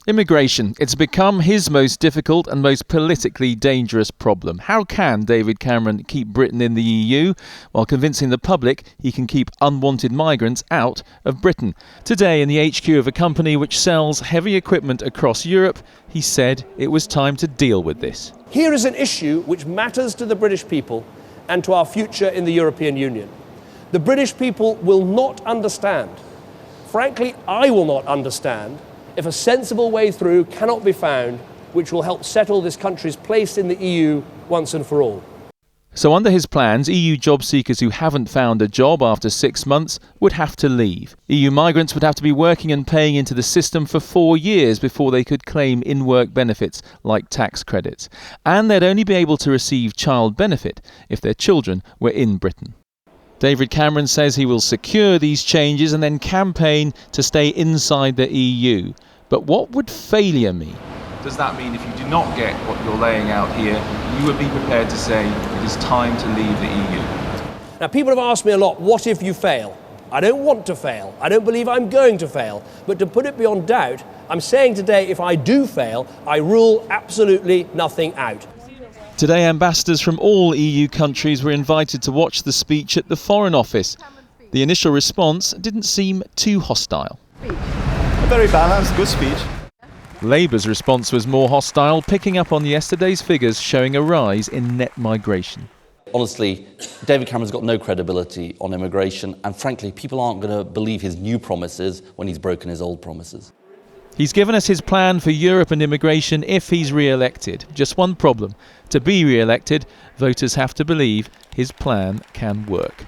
Immigration. It's become his most difficult and most politically dangerous problem. How can David Cameron keep Britain in the EU while convincing the public he can keep unwanted migrants out of Britain? Today, in the HQ of a company which sells heavy equipment across Europe, he said it was time to deal with this. Here is an issue which matters to the British people and to our future in the European Union. The British people will not understand. Frankly, I will not understand if a sensible way through cannot be found which will help settle this country's place in the EU once and for all. So under his plans, EU job seekers who haven't found a job after 6 months would have to leave. EU migrants would have to be working and paying into the system for 4 years before they could claim in-work benefits like tax credits. And they'd only be able to receive child benefit if their children were in Britain. David Cameron says he will secure these changes and then campaign to stay inside the EU. But what would failure mean? Does that mean if you do not get what you're laying out here, you would be prepared to say it is time to leave the EU? Now, people have asked me a lot, what if you fail? I don't want to fail. I don't believe I'm going to fail. But to put it beyond doubt, I'm saying today if I do fail, I rule absolutely nothing out. Today, ambassadors from all EU countries were invited to watch the speech at the Foreign Office. The initial response didn't seem too hostile. A very balanced, good speech. Labour's response was more hostile, picking up on yesterday's figures showing a rise in net migration. Honestly, David Cameron's got no credibility on immigration, and frankly, people aren't going to believe his new promises when he's broken his old promises. He's given us his plan for Europe and immigration if he's re-elected. Just one problem. To be re-elected, voters have to believe his plan can work.